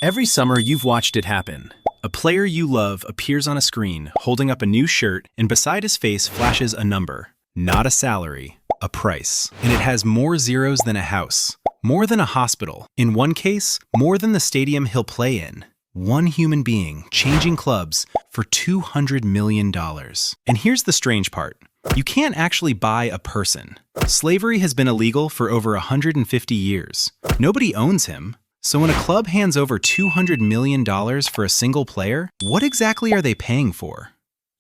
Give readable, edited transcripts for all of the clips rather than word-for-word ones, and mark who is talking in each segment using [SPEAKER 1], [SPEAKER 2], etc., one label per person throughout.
[SPEAKER 1] Every summer, you've watched it happen. A player you love appears on a screen, holding up a new shirt, and beside his face flashes a number. Not a salary, a price. And it has more zeros than a house, more than a hospital. In one case, more than the stadium he'll play in. One human being changing clubs for $200 million. And here's the strange part. You can't actually buy a person. Slavery has been illegal for over 150 years. Nobody owns him. So when a club hands over $200 million for a single player, what exactly are they paying for?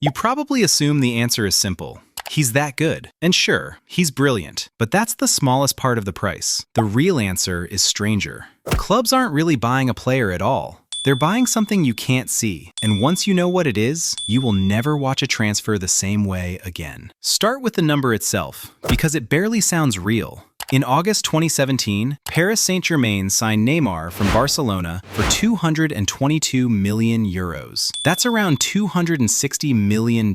[SPEAKER 1] You probably assume the answer is simple. He's that good. And sure, he's brilliant. But that's the smallest part of the price. The real answer is stranger. Clubs aren't really buying a player at all. They're buying something you can't see. And once you know what it is, you will never watch a transfer the same way again. Start with the number itself, because it barely sounds real. In August 2017, Paris Saint-Germain signed Neymar from Barcelona for 222 million euros. That's around $260 million.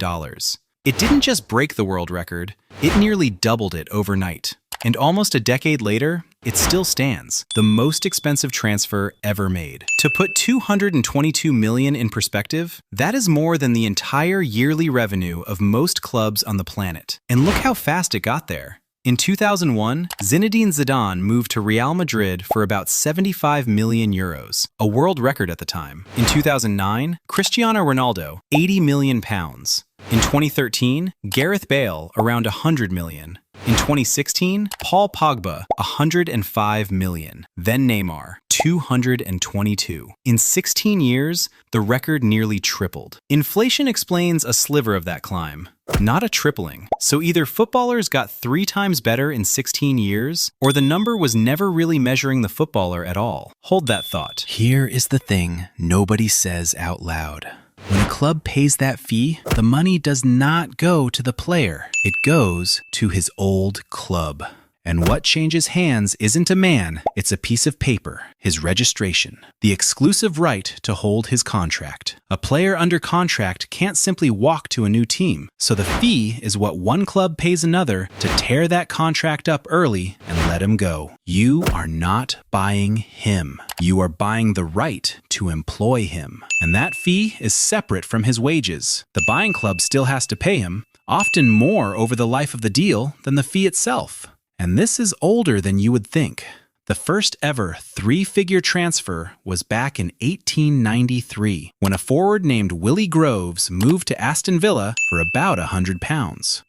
[SPEAKER 1] It didn't just break the world record, it nearly doubled it overnight. And almost a decade later, it still stands, the most expensive transfer ever made. To put 222 million in perspective, that is more than the entire yearly revenue of most clubs on the planet. And look how fast it got there. In 2001, Zinedine Zidane moved to Real Madrid for about 75 million euros, a world record at the time. In 2009, Cristiano Ronaldo, 80 million pounds. In 2013, Gareth Bale, around 100 million. In 2016, Paul Pogba, 105 million. Then Neymar, 222. In 16 years, the record nearly tripled. Inflation explains a sliver of that climb, not a tripling. So either footballers got 3 times better in 16 years, or the number was never really measuring the footballer at all. Hold that thought. Here is the thing nobody says out loud. When a club pays that fee, the money does not go to the player. It goes to his old club. And what changes hands isn't a man, it's a piece of paper, his registration, the exclusive right to hold his contract. A player under contract can't simply walk to a new team, so the fee is what one club pays another to tear that contract up early and let him go. You are not buying him. You are buying the right to employ him. And that fee is separate from his wages. The buying club still has to pay him, often more over the life of the deal than the fee itself. And this is older than you would think. The first ever 3-figure transfer was back in 1893, when a forward named Willie Groves moved to Aston Villa for about £100.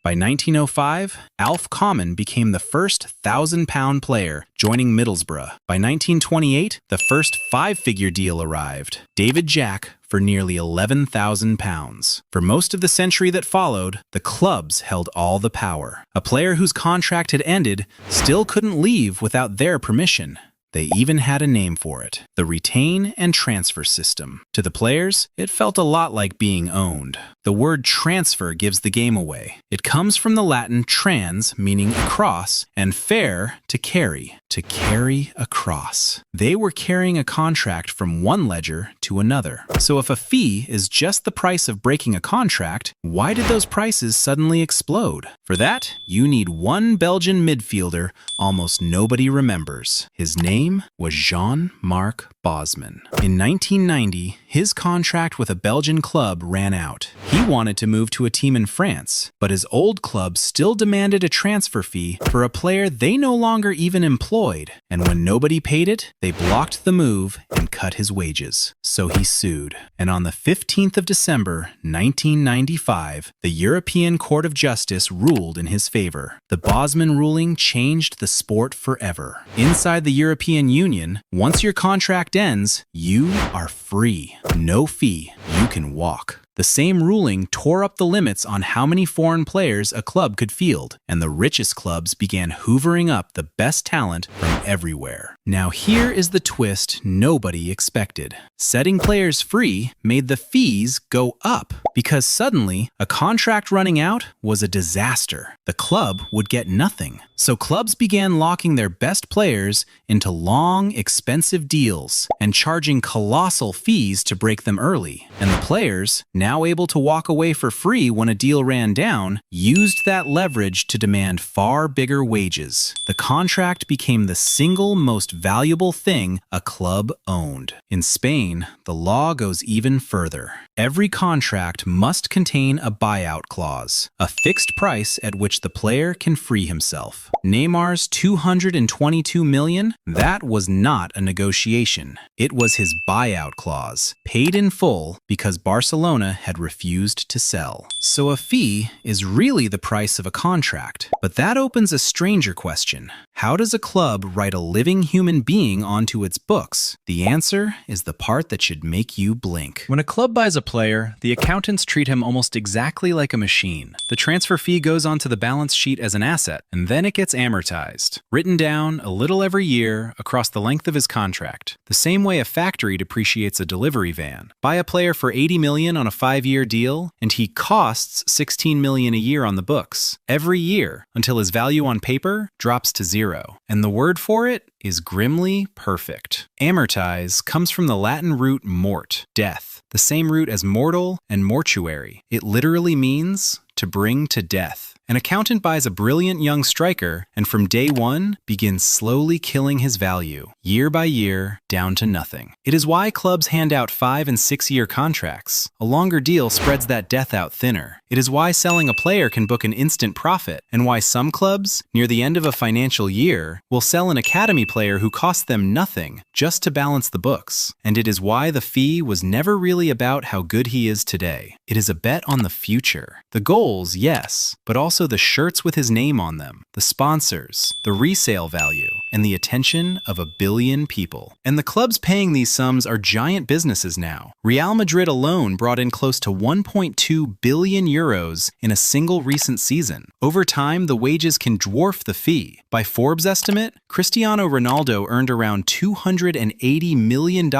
[SPEAKER 1] By 1905, Alf Common became the first £1,000 player, joining Middlesbrough. By 1928, the first 5-figure deal arrived. David Jack for nearly £11,000. For most of the century that followed, the clubs held all the power. A player whose contract had ended still couldn't leave without their permission. They even had a name for it, the retain and transfer system. To the players, it felt a lot like being owned. The word transfer gives the game away. It comes from the Latin trans, meaning across, and fere, to carry across. They were carrying a contract from one ledger to another. So if a fee is just the price of breaking a contract, why did those prices suddenly explode? For that, you need one Belgian midfielder almost nobody remembers. His name was Jean-Marc Bosman. In 1990, his contract with a Belgian club ran out. He wanted to move to a team in France, but his old club still demanded a transfer fee for a player they no longer even employed. And when nobody paid it, they blocked the move and cut his wages. So he sued. And on the 15th of December, 1995, the European Court of Justice ruled in his favor. The Bosman ruling changed the sport forever. Inside the European Union, once your contract ends, you are free. No fee. You can walk. The same ruling tore up the limits on how many foreign players a club could field, and the richest clubs began hoovering up the best talent from everywhere. Now here is the twist nobody expected. Setting players free made the fees go up, because suddenly a contract running out was a disaster. The club would get nothing. So clubs began locking their best players into long, expensive deals and charging colossal fees to break them early. And the players, now now able to walk away for free when a deal ran down, used that leverage to demand far bigger wages. The contract became the single most valuable thing a club owned. In Spain, the law goes even further. Every contract must contain a buyout clause, a fixed price at which the player can free himself. Neymar's $222 million? That was not a negotiation. It was his buyout clause, paid in full because Barcelona had refused to sell. So a fee is really the price of a contract. But that opens a stranger question. How does a club write a living human being onto its books? The answer is the part that should make you blink. When a club buys a player, the accountants treat him almost exactly like a machine. The transfer fee goes onto the balance sheet as an asset, and then it gets amortized, written down a little every year across the length of his contract. The same way a factory depreciates a delivery van. Buy a player for $80 million on a 5-year deal, and he costs $16 million a year on the books, every year, until his value on paper drops to zero. And the word for it is grimly perfect. Amortize comes from the Latin root mort, death, the same root as mortal and mortuary. It literally means to bring to death. An accountant buys a brilliant young striker and from day one begins slowly killing his value, year by year, down to nothing. It is why clubs hand out 5- and 6-year contracts. A longer deal spreads that death out thinner. It is why selling a player can book an instant profit, and why some clubs, near the end of a financial year, will sell an academy player who cost them nothing just to balance the books. And it is why the fee was never really about how good he is today. It is a bet on the future. The goals, yes, but also the shirts with his name on them, the sponsors, the resale value, and the attention of 1 billion people. And the clubs paying these sums are giant businesses now. Real Madrid alone brought in close to 1.2 billion euros in a single recent season. Over time, the wages can dwarf the fee. By Forbes' estimate, Cristiano Ronaldo earned around $280 million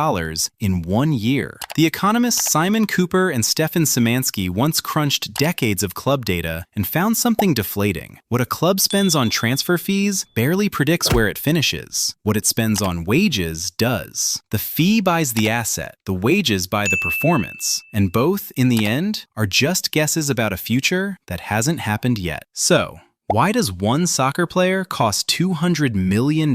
[SPEAKER 1] in 1 year. The economists Simon Cooper and Stefan Szymanski once crunched decades of club data and found something deflating. What a club spends on transfer fees barely predicts where it finishes. What it spends on wages does. The fee buys the asset, the wages buy the performance, and both, in the end, are just guesses about a future that hasn't happened yet. So, why does one soccer player cost $200 million?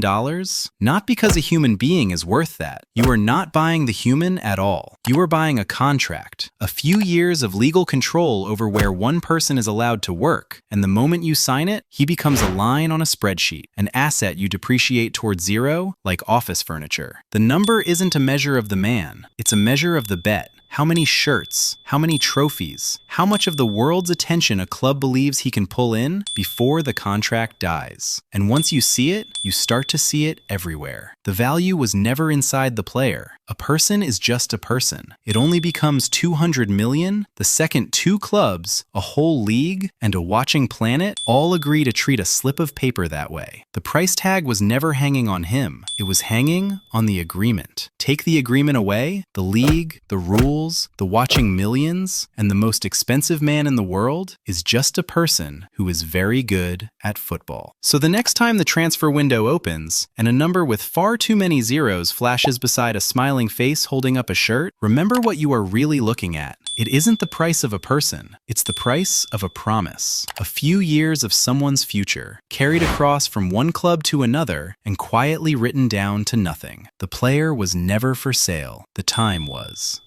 [SPEAKER 1] Not because a human being is worth that. You are not buying the human at all. You are buying a contract, a few years of legal control over where one person is allowed to work, and the moment you sign it, he becomes a line on a spreadsheet, an asset you depreciate towards zero like office furniture. The number isn't a measure of the man, it's a measure of the bet. How many shirts? How many trophies? How much of the world's attention a club believes he can pull in before the contract dies? And once you see it, you start to see it everywhere. The value was never inside the player. A person is just a person. It only becomes 200 million the second 2 clubs, a whole league, and a watching planet all agree to treat a slip of paper that way. The price tag was never hanging on him. It was hanging on the agreement. Take the agreement away, the league, the rules, the watching millions, and the most expensive man in the world is just a person who is very good at football. So the next time the transfer window opens and a number with far too many zeros flashes beside a smiling face holding up a shirt, remember what you are really looking at. It isn't the price of a person, it's the price of a promise. A few years of someone's future, carried across from one club to another and quietly written down to nothing. The player was never for sale, the time was.